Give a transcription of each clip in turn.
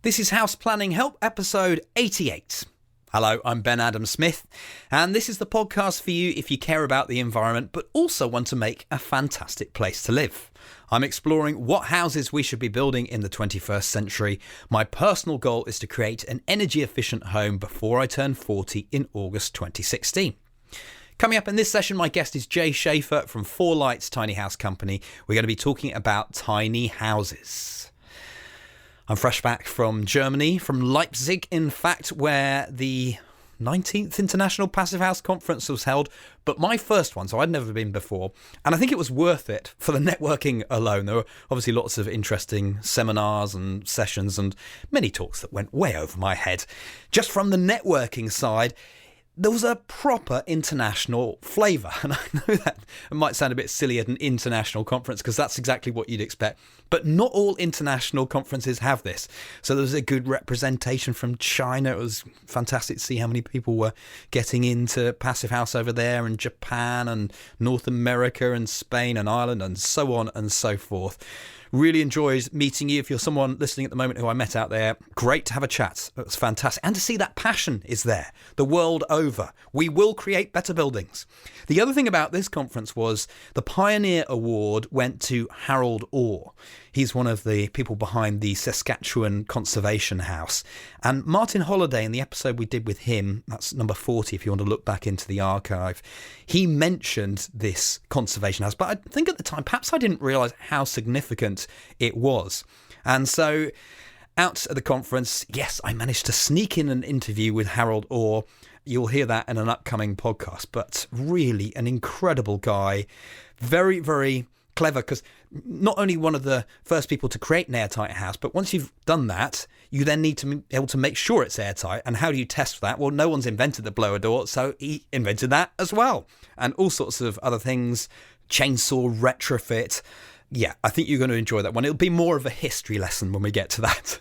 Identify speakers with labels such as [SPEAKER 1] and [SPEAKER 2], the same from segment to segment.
[SPEAKER 1] This is House Planning Help, episode 88. Hello, I'm Ben Adam Smith, and this is the podcast for you if you care about the environment, but also want to make a fantastic place to live. I'm exploring what houses we should be building in the 21st century. My personal goal is to create an energy-efficient home before I turn 40 in August 2016. Coming up in this session, my guest is Jay Shafer from Four Lights Tiny House Company. We're going to be talking about tiny houses. I'm fresh back from Germany, from Leipzig, in fact, where the 19th International Passive House Conference was held, but my first one, so I'd never been before, and I think it was worth it for the networking alone. There were obviously lots of interesting seminars and sessions and many talks that went way over my head. Just from the networking side, there was a proper international flavour, and I know that it might sound a bit silly at an international conference because that's exactly what you'd expect, but not all international conferences have this. So there was a good representation from China. It was fantastic to see how many people were getting into Passive House over there, and Japan and North America and Spain and Ireland and so on and so forth. Really enjoyed meeting you. If you're someone listening at the moment who I met out there, great to have a chat. It was fantastic. And to see that passion is there the world over. We will create better buildings. The other thing about this conference was the Pioneer Award went to Harold Orr. He's one of the people behind the Saskatchewan Conservation House. And Martin Holliday, in the episode we did with him, that's number 40 if you want to look back into the archive, he mentioned this conservation house. But I think at the time, perhaps I didn't realise how significant it was. And so out at the conference, yes, I managed to sneak in an interview with Harold Orr. You'll hear that in an upcoming podcast, but really an incredible guy. Very, very clever, because not only one of the first people to create an airtight house, but once you've done that, you then need to be able to make sure it's airtight. And how do you test for that? Well, no one's invented the blower door, so he invented that as well. And all sorts of other things, chainsaw retrofit. Yeah, I think you're going to enjoy that one. It'll be more of a history lesson when we get to that.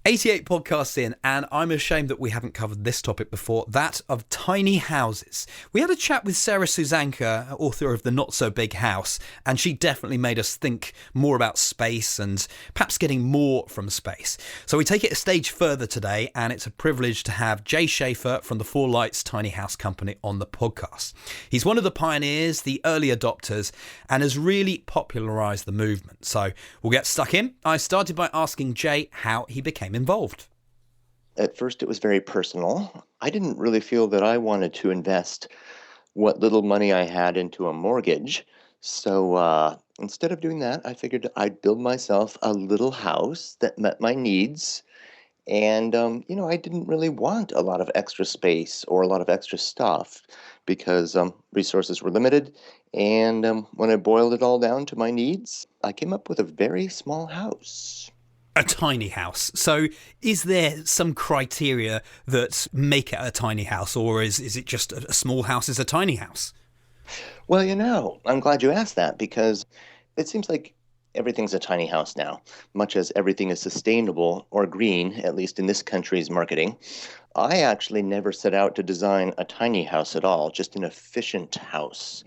[SPEAKER 1] 88 podcasts in, and I'm ashamed that we haven't covered this topic before, that of tiny houses. We had a chat with Sarah Suzanka, author of The Not So Big House, and she definitely made us think more about space and perhaps getting more from space. So we take it a stage further today, and it's a privilege to have Jay Shafer from the Four Lights Tiny House Company on the podcast. He's one of the pioneers, the early adopters, and has really popularised the movement. So we'll get stuck in. I started by asking Jay how he became involved.
[SPEAKER 2] At first, it was very personal. I didn't really feel that I wanted to invest what little money I had into a mortgage. So instead of doing that, I figured I'd build myself a little house that met my needs. And, I didn't really want a lot of extra space or a lot of extra stuff because resources were limited. And when I boiled it all down to my needs, I came up with a very small house.
[SPEAKER 1] A tiny house. So is there some criteria that make it a tiny house, or is it just a small house is a tiny house?
[SPEAKER 2] Well, I'm glad you asked that because it seems like everything's a tiny house now, much as everything is sustainable or green, at least in this country's marketing. I actually never set out to design a tiny house at all, just an efficient house.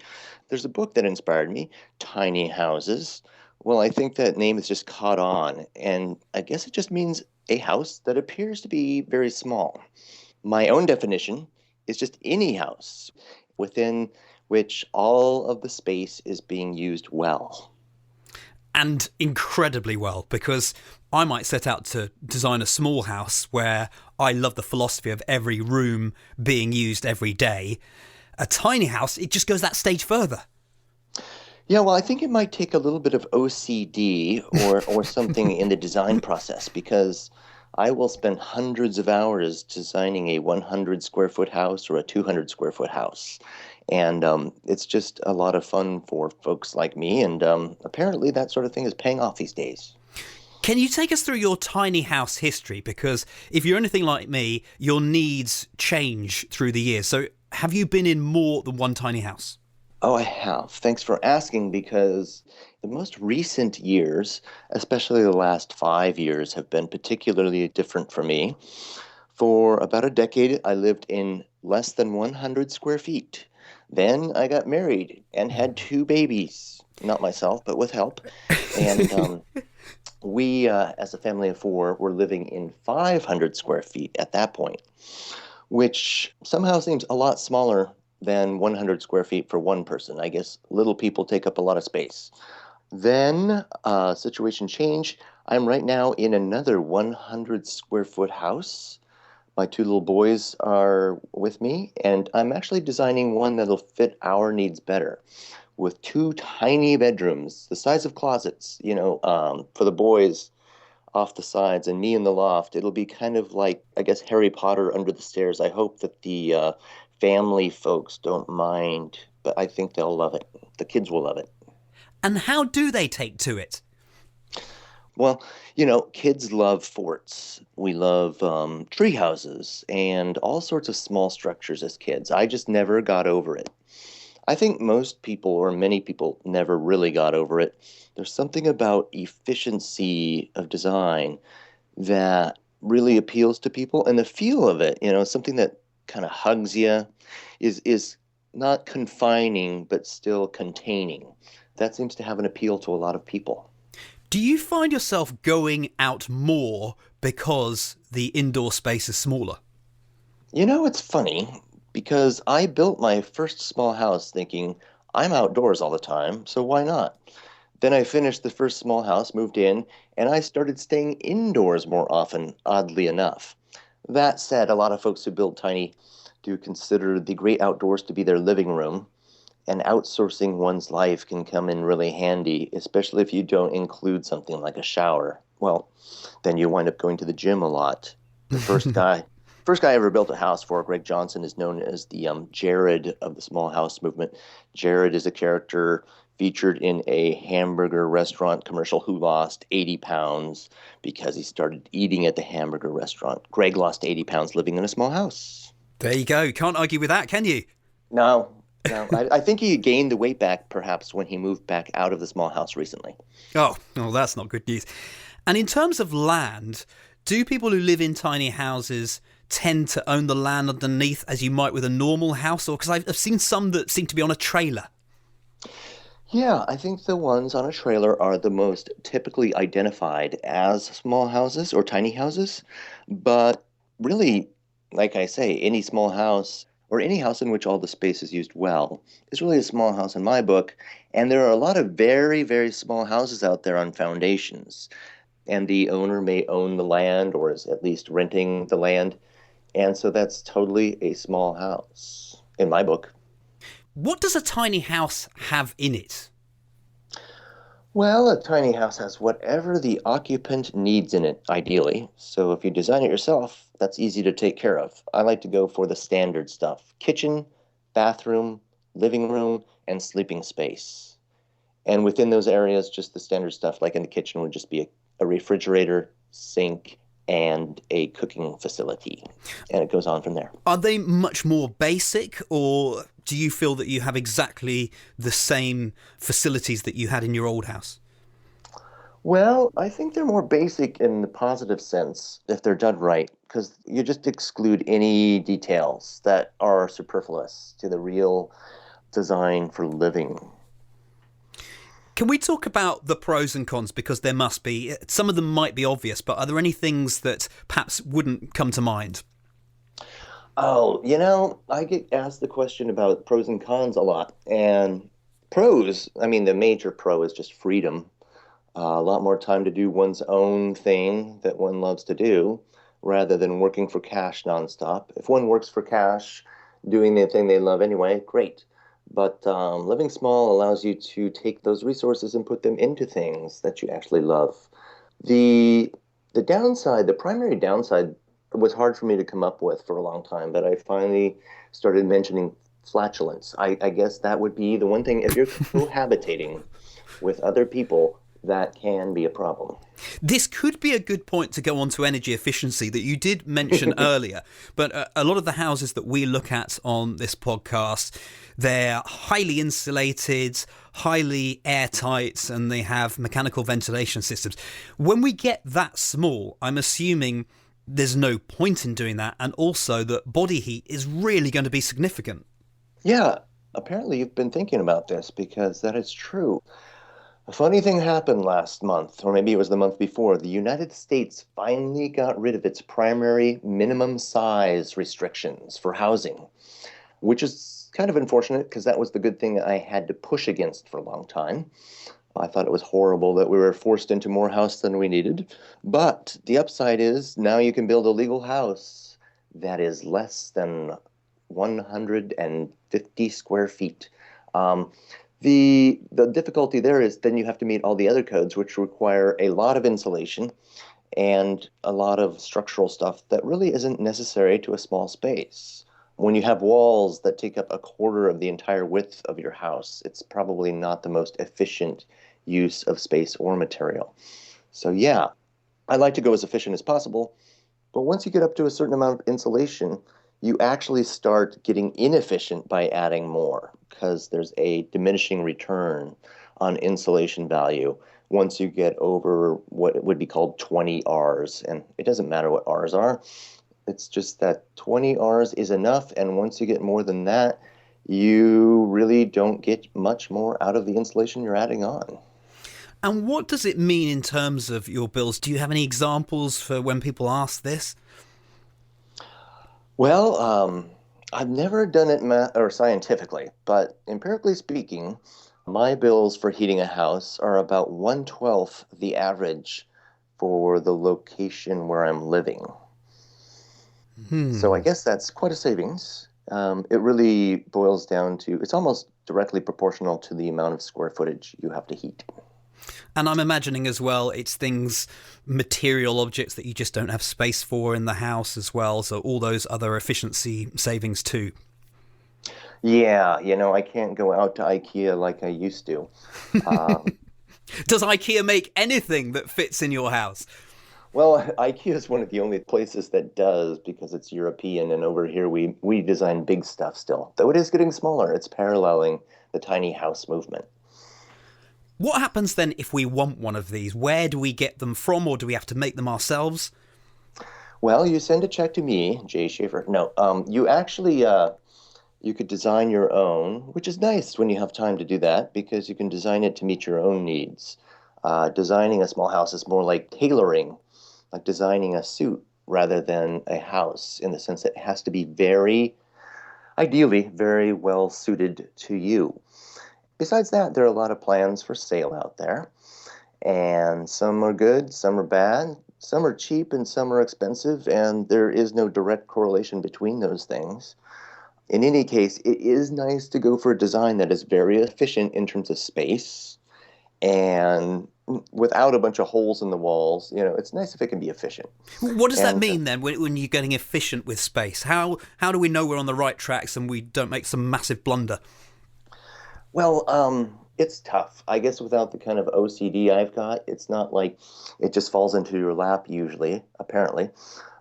[SPEAKER 2] There's a book that inspired me, Tiny Houses. Well, I think that name has just caught on, and I guess it just means a house that appears to be very small. My own definition is just any house within which all of the space is being used well.
[SPEAKER 1] And incredibly well, because I might set out to design a small house where I love the philosophy of every room being used every day. A tiny house, it just goes that stage further.
[SPEAKER 2] Yeah, well, I think it might take a little bit of OCD or something in the design process because I will spend hundreds of hours designing a 100 square foot house or a 200 square foot house. And it's just a lot of fun for folks like me. And apparently that sort of thing is paying off these days.
[SPEAKER 1] Can you take us through your tiny house history? Because if you're anything like me, your needs change through the years. So have you been in more than one tiny house?
[SPEAKER 2] Oh, I have. Thanks for asking, because the most recent years, especially the last 5 years, have been particularly different for me. For about a decade, I lived in less than 100 square feet. Then I got married and had 2 babies. Not myself, but with help. And We, as a family of four, were living in 500 square feet at that point, which somehow seems a lot smaller than 100 square feet for one person. I guess little people take up a lot of space. Then, situation changed. I'm right now in another 100 square foot house. My two little boys are with me, and I'm actually designing one that'll fit our needs better with two tiny bedrooms, the size of closets, for the boys off the sides and me in the loft. It'll be kind of like, I guess, Harry Potter under the stairs. I hope that the family folks don't mind, but I think they'll love it. The kids will love it.
[SPEAKER 1] And how do they take to it?
[SPEAKER 2] Well, kids love forts. We love tree houses and all sorts of small structures as kids. I just never got over it. I think most people, or many people, never really got over it. There's something about efficiency of design that really appeals to people, and the feel of it, something that kind of hugs you, is not confining but still containing. That seems to have an appeal to a lot of people.
[SPEAKER 1] Do you find yourself going out more because the indoor space is smaller?
[SPEAKER 2] It's funny because I built my first small house thinking I'm outdoors all the time, so why not? Then I finished the first small house, moved in, and I started staying indoors more often, oddly enough. That said, a lot of folks who build tiny do consider the great outdoors to be their living room, and outsourcing one's life can come in really handy, especially if you don't include something like a shower. Well, then you wind up going to the gym a lot. The first guy I ever built a house for, Greg Johnson, is known as the Jared of the small house movement. Jared is a character featured in a hamburger restaurant commercial who lost 80 pounds because he started eating at the hamburger restaurant. Greg lost 80 pounds living in a small house.
[SPEAKER 1] There you go. Can't argue with that, can you?
[SPEAKER 2] No. I think he gained the weight back perhaps when he moved back out of the small house recently.
[SPEAKER 1] Oh, that's not good news. And in terms of land, do people who live in tiny houses tend to own the land underneath as you might with a normal house? Or because I've seen some that seem to be on a trailer.
[SPEAKER 2] Yeah, I think the ones on a trailer are the most typically identified as small houses or tiny houses. But really, like I say, any small house or any house in which all the space is used well is really a small house in my book. And there are a lot of very, very small houses out there on foundations. And the owner may own the land or is at least renting the land. And so that's totally a small house in my book.
[SPEAKER 1] What does a tiny house have in it?
[SPEAKER 2] Well, a tiny house has whatever the occupant needs in it, ideally. So if you design it yourself, that's easy to take care of. I like to go for the standard stuff: kitchen, bathroom, living room, and sleeping space. And within those areas, just the standard stuff, like in the kitchen, would just be a refrigerator, sink, and a cooking facility. And it goes on from there.
[SPEAKER 1] Are they much more basic, or do you feel that you have exactly the same facilities that you had in your old house?
[SPEAKER 2] Well, I think they're more basic in the positive sense if they're done right, because you just exclude any details that are superfluous to the real design for living.
[SPEAKER 1] Can we talk about the pros and cons? Because there must be. Some of them might be obvious, but are there any things that perhaps wouldn't come to mind?
[SPEAKER 2] Oh, I get asked the question about pros and cons a lot. And pros, I mean, the major pro is just freedom. A lot more time to do one's own thing that one loves to do rather than working for cash nonstop. If one works for cash, doing the thing they love anyway, great. But living small allows you to take those resources and put them into things that you actually love. The downside, the primary downside, was hard for me to come up with for a long time, but I finally started mentioning flatulence. I guess that would be the one thing. If you're cohabitating with other people, that can be a problem.
[SPEAKER 1] This could be a good point to go on to energy efficiency that you did mention earlier, but a lot of the houses that we look at on this podcast, they're highly insulated, highly airtight, and they have mechanical ventilation systems. When we get that small, I'm assuming there's no point in doing that, and also that body heat is really going to be significant.
[SPEAKER 2] Yeah, apparently you've been thinking about this because that is true. A funny thing happened last month, or maybe it was the month before. The United States finally got rid of its primary minimum size restrictions for housing, which is kind of unfortunate because that was the good thing I had to push against for a long time. I thought it was horrible that we were forced into more house than we needed. But the upside is now you can build a legal house that is less than 150 square feet. Um, the difficulty there is then you have to meet all the other codes, which require a lot of insulation and a lot of structural stuff that really isn't necessary to a small space. When you have walls that take up a quarter of the entire width of your house, it's probably not the most efficient use of space or material. So, yeah, I like to go as efficient as possible, but once you get up to a certain amount of insulation, you actually start getting inefficient by adding more because there's a diminishing return on insulation value once you get over what would be called 20 Rs. And it doesn't matter what Rs are, it's just that 20 Rs is enough. And once you get more than that, you really don't get much more out of the insulation you're adding on.
[SPEAKER 1] And what does it mean in terms of your bills? Do you have any examples for when people ask this?
[SPEAKER 2] Well, I've never done it or scientifically, but empirically speaking, my bills for heating a house are about 1/12 the average for the location where I'm living. So I
[SPEAKER 1] Hmm.
[SPEAKER 2] guess that's quite a savings. It really boils down to it's almost directly proportional to the amount of square footage you have to heat.
[SPEAKER 1] And I'm imagining as well, it's things, material objects that you just don't have space for in the house as well. So all those other efficiency savings too.
[SPEAKER 2] Yeah, I can't go out to IKEA like I used to. Um,
[SPEAKER 1] Does IKEA make anything that fits in your house?
[SPEAKER 2] well, IKEA is one of the only places that does because it's European, and over here we design big stuff still. Though it is getting smaller, it's paralleling the tiny house movement.
[SPEAKER 1] What happens then if we want one of these? Where do we get them from, or do we have to make them ourselves?
[SPEAKER 2] Well, you send a check to me, Jay Shafer. No, you actually you could design your own, which is nice when you have time to do that because you can design it to meet your own needs. Designing a small house is more like tailoring, like designing a suit rather than a house in the sense that it has to be ideally, very well suited to you. Besides that, there are a lot of plans for sale out there, and some are good, some are bad, some are cheap, and some are expensive, and there is no direct correlation between those things. In any case, it is nice to go for a design that is very efficient in terms of space and without a bunch of holes in the walls. It's nice if it can be efficient.
[SPEAKER 1] What does that
[SPEAKER 2] And
[SPEAKER 1] mean then when you're getting efficient with space? How do we know we're on the right tracks and we don't make some massive blunder?
[SPEAKER 2] well, it's tough. I guess without the kind of OCD I've got, it's not like it just falls into your lap usually, apparently.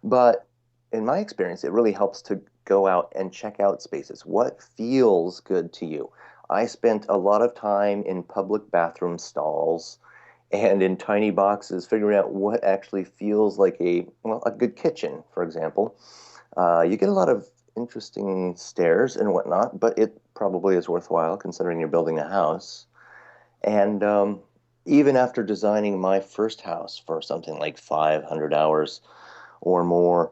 [SPEAKER 2] But in my experience, it really helps to go out and check out spaces. What feels good to you? I spent a lot of time in public bathroom stalls and in tiny boxes figuring out what actually feels like a good kitchen, for example. You get a lot of interesting stairs and whatnot, but it probably is worthwhile considering you're building a house. And even after designing my first house for something like 500 hours or more,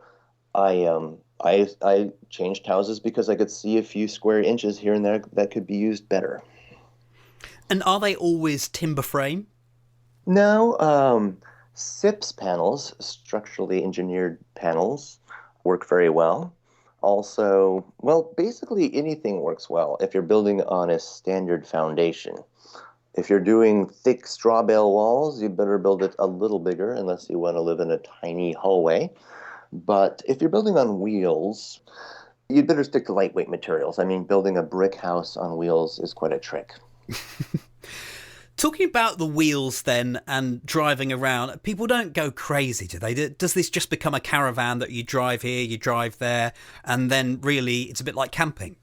[SPEAKER 2] I changed houses because I could see a few square inches here and there that could be used better.
[SPEAKER 1] And are they always timber frame?
[SPEAKER 2] No, SIPs panels, structurally engineered panels, work very well. Also, well, basically anything works well if you're building on a standard foundation. If you're doing thick straw bale walls, you better build it a little bigger unless you want to live in a tiny hallway. But if you're building on wheels, you'd better stick to lightweight materials. I mean, building a brick house on wheels is quite a trick.
[SPEAKER 1] Talking about the wheels then and driving around, people don't go crazy, do they? Does this just become a caravan that you drive here, you drive there, and then really it's a bit like camping?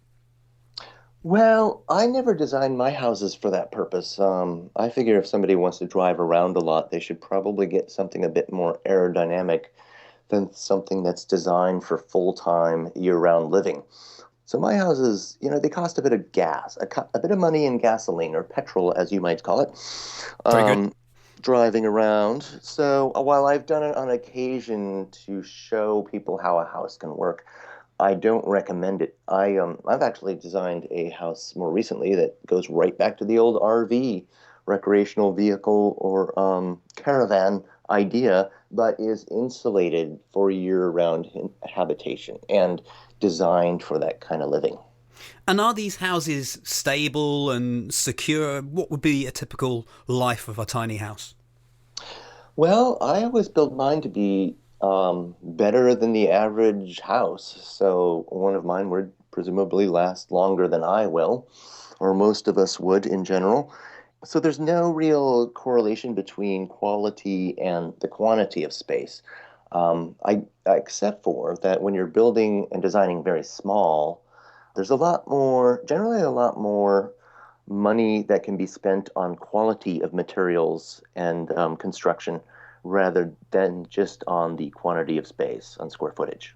[SPEAKER 2] Well, I never designed my houses for that purpose. I figure if somebody wants to drive around a lot, they should probably get something a bit more aerodynamic than something that's designed for full-time year-round living. So my houses, they cost a bit of gas, a bit of money in gasoline or petrol, as you might call it,
[SPEAKER 1] Very good.
[SPEAKER 2] um, driving around. So while I've done it on occasion to show people how a house can work, I don't recommend it. I've actually designed a house more recently that goes right back to the old RV, recreational vehicle or caravan idea, but is insulated for year-round habitation and designed for that kind of living.
[SPEAKER 1] And are these houses stable and secure? What would be a typical life of a tiny house?
[SPEAKER 2] Well, I always built mine to be better than the average house. So one of mine would presumably last longer than I will, or most of us would in general. So there's no real correlation between quality and the quantity of space. Except for that when you're building and designing very small, there's generally a lot more money that can be spent on quality of materials and construction rather than just on the quantity of space on square footage.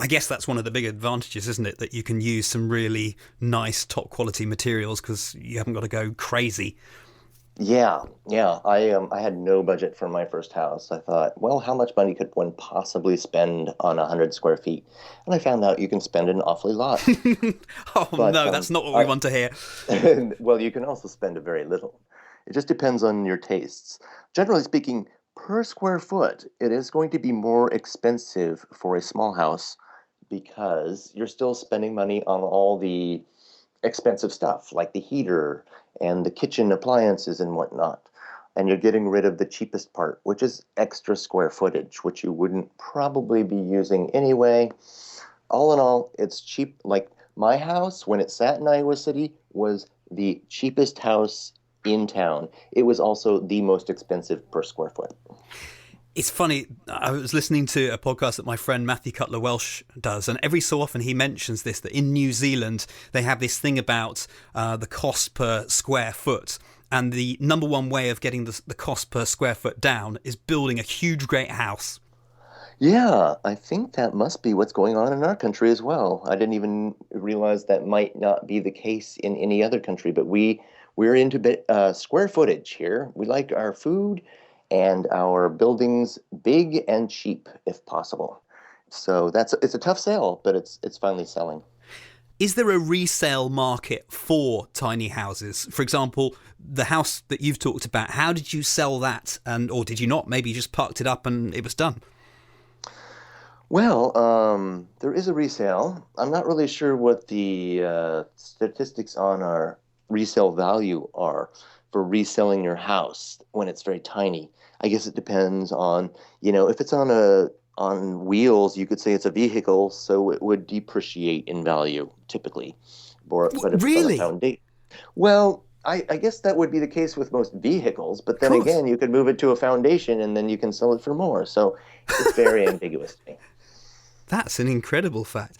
[SPEAKER 1] I guess that's one of the big advantages, isn't it? That you can use some really nice top quality materials because you haven't got to go crazy.
[SPEAKER 2] Yeah, yeah. I had no budget for my first house. I thought, well, how much money could one possibly spend on 100 square feet? And I found out you can spend an awfully lot.
[SPEAKER 1] Oh
[SPEAKER 2] But
[SPEAKER 1] no, that's not what we want to hear.
[SPEAKER 2] well, you can also spend a very little. It just depends on your tastes. Generally speaking, per square foot, it is going to be more expensive for a small house because you're still spending money on all the expensive stuff like the heater and the kitchen appliances and whatnot. And you're getting rid of the cheapest part, which is extra square footage, which you wouldn't probably be using anyway. All in all, it's cheap. Like my house, when it sat in Iowa City, was the cheapest house in town. It was also the most expensive per square foot.
[SPEAKER 1] It's funny, I was listening to a podcast that my friend Matthew Cutler Welsh does, and every so often he mentions this, that in New Zealand they have this thing about the cost per square foot. And the number one way of getting the cost per square foot down is building a huge, great house.
[SPEAKER 2] Yeah, I think that must be what's going on in our country as well. I didn't even realize that might not be the case in any other country, but we're into square footage here. We like our food and our buildings big and cheap if possible. So it's a tough sale, but it's finally selling.
[SPEAKER 1] Is there a resale market for tiny houses? For example, the house that you've talked about, how did you sell that? Or did you not? Maybe you just parked it up and it was done.
[SPEAKER 2] Well, there is a resale. I'm not really sure what the statistics on our resale value are for reselling your house when it's very tiny. I guess it depends on, if it's on wheels, you could say it's a vehicle, so it would depreciate in value typically. But if it's on a
[SPEAKER 1] Really?
[SPEAKER 2] foundation, well, I guess that would be the case with most vehicles, but
[SPEAKER 1] Of
[SPEAKER 2] then
[SPEAKER 1] course.
[SPEAKER 2] again, you could move it to a foundation and then you can sell it for more. So it's very ambiguous to me.
[SPEAKER 1] That's an incredible fact.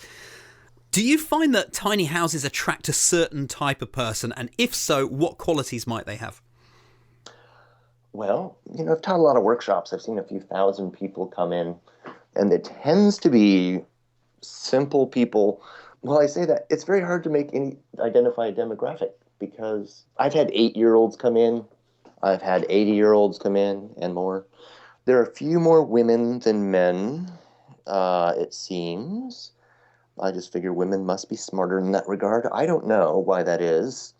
[SPEAKER 1] Do you find that tiny houses attract a certain type of person? And if so, what qualities might they have?
[SPEAKER 2] Well, I've taught a lot of workshops. I've seen a few thousand people come in, and it tends to be simple people. Well, I say that it's very hard to identify a demographic because I've had 8-year-olds come in, I've had 80-year-olds come in, and more. There are a few more women than men, it seems. I just figure women must be smarter in that regard. I don't know why that is,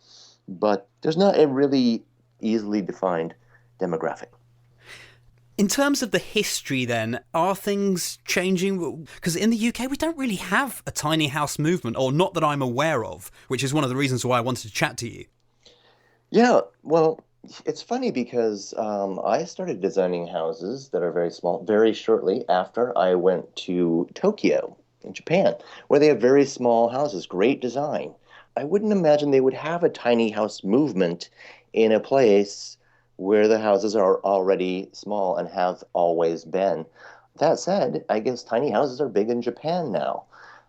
[SPEAKER 2] but there's not a really easily defined demographic.
[SPEAKER 1] In terms of the history, then, are things changing? Because in the UK, we don't really have a tiny house movement, or not that I'm aware of, which is one of the reasons why I wanted to chat to you.
[SPEAKER 2] Yeah, well, it's funny because I started designing houses that are very small very shortly after I went to Tokyo in Japan, where they have very small houses, great design. I wouldn't imagine they would have a tiny house movement in a place where the houses are already small and have always been. That said, I guess tiny houses are big in Japan now.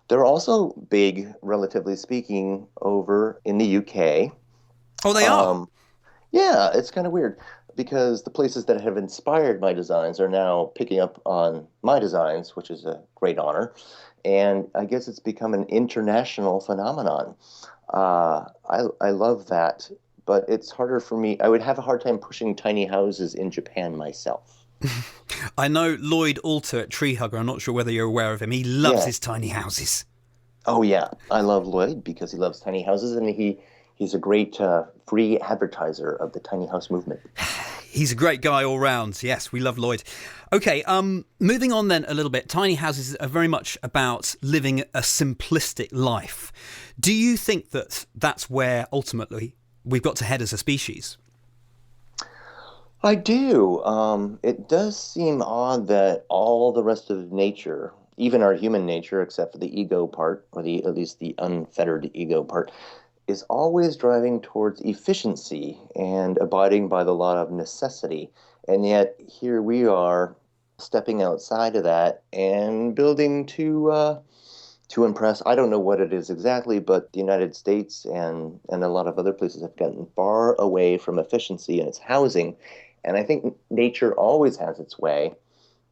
[SPEAKER 2] They're also big, relatively speaking, over in the UK.
[SPEAKER 1] Oh, they are?
[SPEAKER 2] Um, yeah, it's kind of weird because the places that have inspired my designs are now picking up on my designs, which is a great honor. And I guess it's become an international phenomenon. I love that, but it's harder for me. I would have a hard time pushing tiny houses in Japan myself.
[SPEAKER 1] I know Lloyd Alter at Tree Hugger. I'm not sure whether you're aware of him. He loves his tiny houses.
[SPEAKER 2] Oh, yeah. I love Lloyd because he loves tiny houses, and he's a great free advertiser of the tiny house movement.
[SPEAKER 1] He's a great guy all round. Yes, we love Lloyd. Okay, moving on then a little bit. Tiny houses are very much about living a simplistic life. Do you think that that's where ultimately we've got to head as a species?
[SPEAKER 2] I do. It does seem odd that all the rest of nature, even our human nature, except for the ego part, or at least the unfettered ego part, is always driving towards efficiency and abiding by the law of necessity. And yet here we are stepping outside of that and building to impress. I don't know what it is exactly, but the United States and a lot of other places have gotten far away from efficiency in its housing. And I think nature always has its way.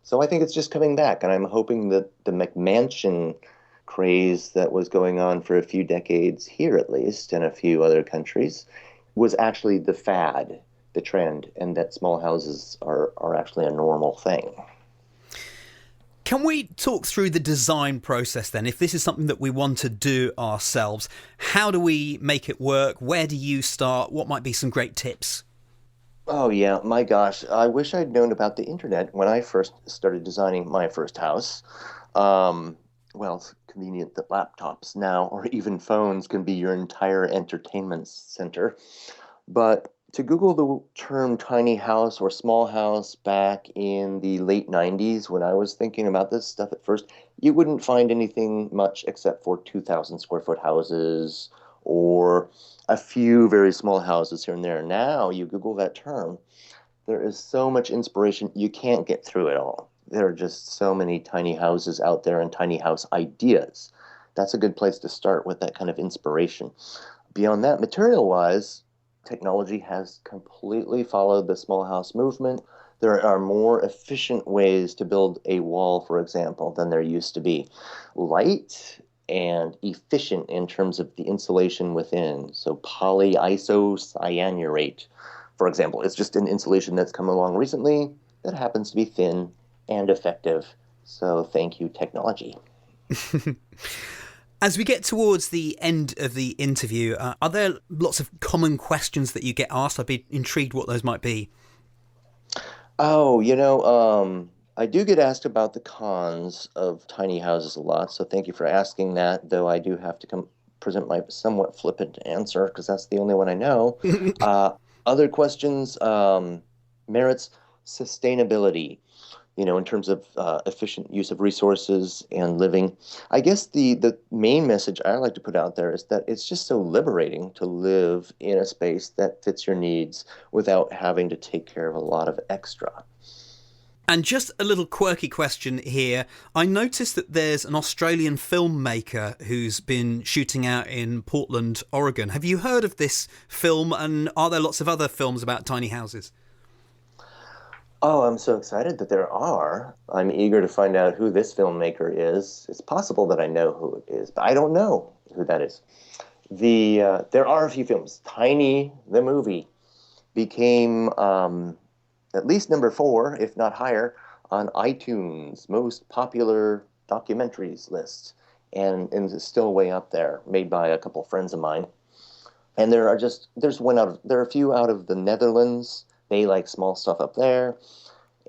[SPEAKER 2] So I think it's just coming back. And I'm hoping that the McMansion craze that was going on for a few decades here, at least, and a few other countries, was actually the fad, the trend, and that small houses are actually a normal thing.
[SPEAKER 1] Can we talk through the design process then? If this is something that we want to do ourselves, how do we make it work? Where do you start? What might be some great tips?
[SPEAKER 2] Oh, yeah, my gosh. I wish I'd known about the internet when I first started designing my first house. Well, it's convenient that laptops now, or even phones, can be your entire entertainment center. But to Google the term tiny house or small house back in the late 90s, when I was thinking about this stuff at first, you wouldn't find anything much except for 2,000 square foot houses or a few very small houses here and there. Now you Google that term, there is so much inspiration, you can't get through it all. There are just so many tiny houses out there and tiny house ideas. That's a good place to start with that kind of inspiration. Beyond that, material-wise, technology has completely followed the small house movement. There are more efficient ways to build a wall, for example, than there used to be. Light and efficient in terms of the insulation within. So polyisocyanurate, for example, is just an insulation that's come along recently that happens to be thin and effective. So thank you, technology.
[SPEAKER 1] As we get towards the end of the interview, are there lots of common questions that you get asked? I'd be intrigued what those might be.
[SPEAKER 2] Oh, I do get asked about the cons of tiny houses a lot, so thank you for asking that, though I do have to present my somewhat flippant answer because that's the only one I know. Other questions, merits sustainability, in terms of efficient use of resources and living. I guess the main message I like to put out there is that it's just so liberating to live in a space that fits your needs without having to take care of a lot of extra.
[SPEAKER 1] And just a little quirky question here. I noticed that there's an Australian filmmaker who's been shooting out in Portland, Oregon. Have you heard of this film, and are there lots of other films about tiny houses?
[SPEAKER 2] Oh, I'm so excited that there are. I'm eager to find out who this filmmaker is. It's possible that I know who it is, but I don't know who that is. There are a few films. Tiny, the movie, became at least number 4, if not higher, on iTunes' most popular documentaries list, and is still way up there, made by a couple friends of mine. And there are a few out of the Netherlands. They like small stuff up there.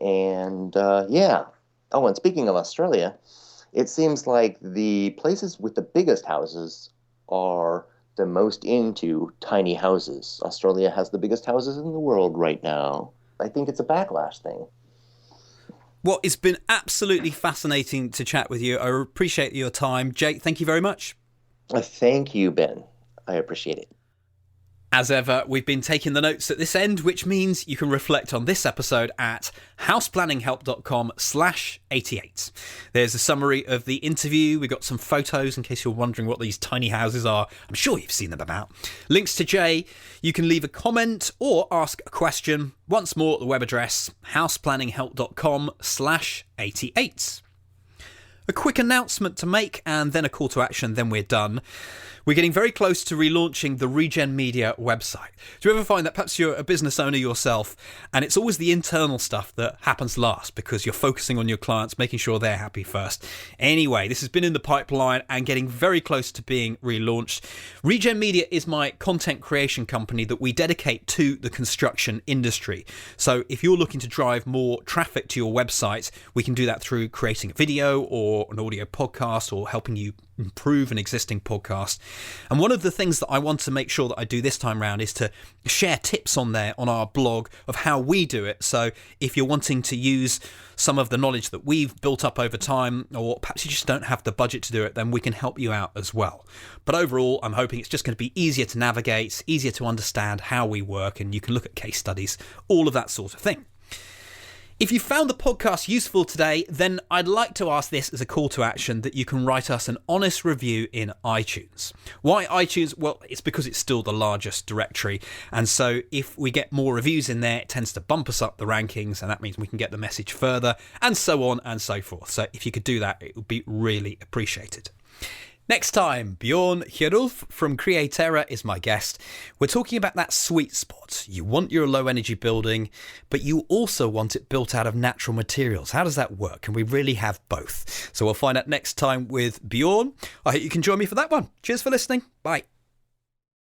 [SPEAKER 2] And yeah. Oh, and speaking of Australia, it seems like the places with the biggest houses are the most into tiny houses. Australia has the biggest houses in the world right now. I think it's a backlash thing.
[SPEAKER 1] Well, it's been absolutely fascinating to chat with you. I appreciate your time. Jake, thank you very much.
[SPEAKER 2] Thank you, Ben. I appreciate it.
[SPEAKER 1] As ever, we've been taking the notes at this end, which means you can reflect on this episode at houseplanninghelp.com/88. There's a summary of the interview. We've got some photos in case you're wondering what these tiny houses are. I'm sure you've seen them about. Links to Jay. You can leave a comment or ask a question. Once more, the web address, houseplanninghelp.com/88. A quick announcement to make and then a call to action, then we're done. We're getting very close to relaunching the Regen Media website. Do you ever find that perhaps you're a business owner yourself and it's always the internal stuff that happens last because you're focusing on your clients, making sure they're happy first? Anyway, this has been in the pipeline and getting very close to being relaunched. Regen Media is my content creation company that we dedicate to the construction industry. So if you're looking to drive more traffic to your website, we can do that through creating a video or an audio podcast or helping you improve an existing podcast. And one of the things that I want to make sure that I do this time around is to share tips on there on our blog of how we do it. So if you're wanting to use some of the knowledge that we've built up over time, or perhaps you just don't have the budget to do it, then we can help you out as well. But overall, I'm hoping it's just going to be easier to navigate, easier to understand how we work, and you can look at case studies, all of that sort of thing. If you found the podcast useful today, then I'd like to ask this as a call to action that you can write us an honest review in iTunes. Why iTunes? Well, it's because it's still the largest directory. And so if we get more reviews in there, it tends to bump us up the rankings, and that means we can get the message further, and so on and so forth. So if you could do that, it would be really appreciated. Next time, Bjorn Kjerulf from Createra is my guest. We're talking about that sweet spot. You want your low energy building, but you also want it built out of natural materials. How does that work? Can we really have both? So we'll find out next time with Bjorn. I hope you can join me for that one. Cheers for listening. Bye.